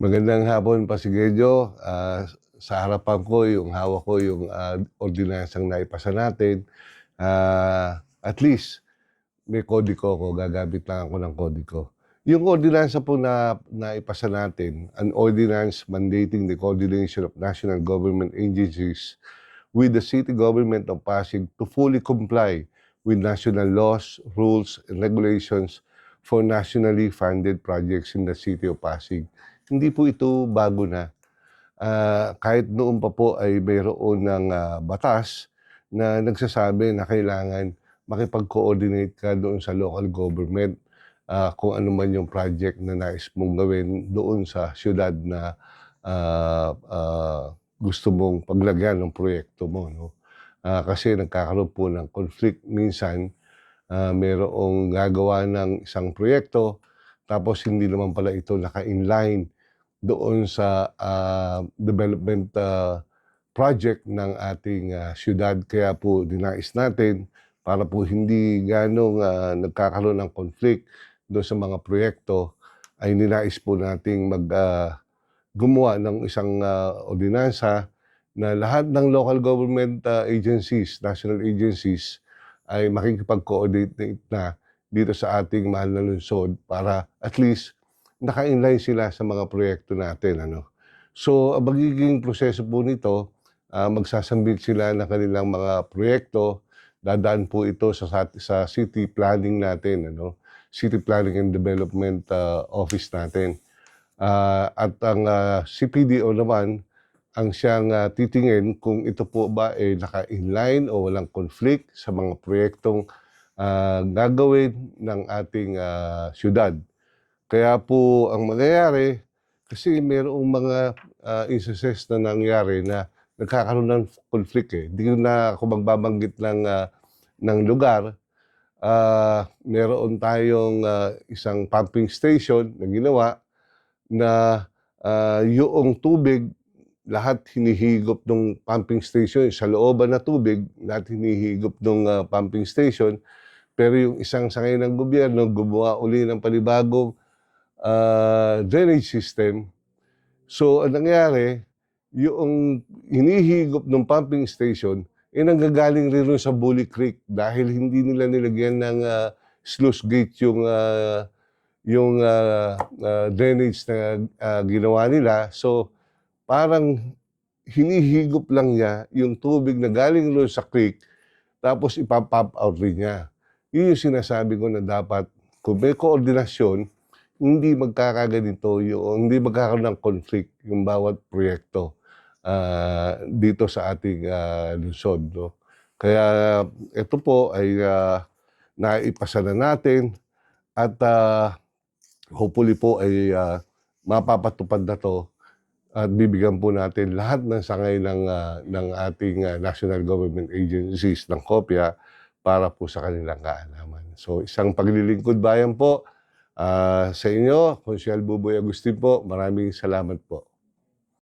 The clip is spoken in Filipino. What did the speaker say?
Magandang hapon, Pasigueño. Sa harapan ko, yung hawak ko, yung ordinansang naipasa natin. At least, may kodiko ko, gagamit lang ako ng kodiko. Yung ordinansa po na naipasa natin, an ordinance mandating the coordination of national government agencies with the city government of Pasig to fully comply with national laws, rules, and regulations for nationally funded projects in the city of Pasig. Hindi po ito bago na. Kahit noon pa po ay mayroon ng batas na nagsasabi na kailangan makipag-coordinate ka doon sa local government kung ano man yung project na nais mong gawin doon sa siyudad na gusto mong paglagyan ng proyekto mo. No? Kasi nagkakaroon po ng conflict minsan, mayroong gagawa ng isang proyekto tapos hindi naman pala ito naka-inline doon sa development project ng ating siyudad. Kaya po dinais natin para po hindi ganong nagkakaroon ng conflict doon sa mga proyekto, ay ninais po nating gumawa ng isang ordinansa na lahat ng local government agencies, national agencies, ay makikipag-coordinate na dito sa ating mahal na lungsod para at least naka-inline sila sa mga proyekto natin. So, ang magiging proseso po nito, magsasambit sila ng kanilang mga proyekto, dadaan po ito sa city planning natin, City Planning and Development Office natin. At ang CPDO naman, ang siyang titingin kung ito po ba ay naka-inline o walang conflict sa mga proyektong gagawin ng ating siyudad. Kaya po ang mangyayari, kasi mayroong mga instances na nangyari na nagkakaroon ng conflict eh. Hindi na ako magbabanggit ng lugar. Meron tayong isang pumping station na ginawa na yung tubig, lahat hinihigop ng pumping station. Sa looban na tubig, lahat hinihigop ng pumping station. Pero yung isang sangay ng gobyerno, gumawa uli ng panibagong drainage system. So, ang nangyari, yung hinihigop ng pumping station, nanggagaling rin sa Bully Creek dahil hindi nila nilagyan ng sluice gate yung drainage na ginawa nila. So, parang hinihigop lang niya yung tubig na galing rin sa creek, tapos ipapump out rin niya. Yun yung sinasabi ko na dapat, kung may koordinasyon, hindi magkakaganito hindi magkakaroon ng conflict yung bawat proyekto dito sa ating lungsod. No? Kaya ito po ay naipasa na natin at hopefully po ay mapapatupad na to at bibigyan po natin lahat ng sangay ng ating national government agencies ng kopya para po sa kanilang kaalaman. So isang paglilingkod bayan po sa inyo, Konsyal Buboy Agustin po. Maraming salamat po.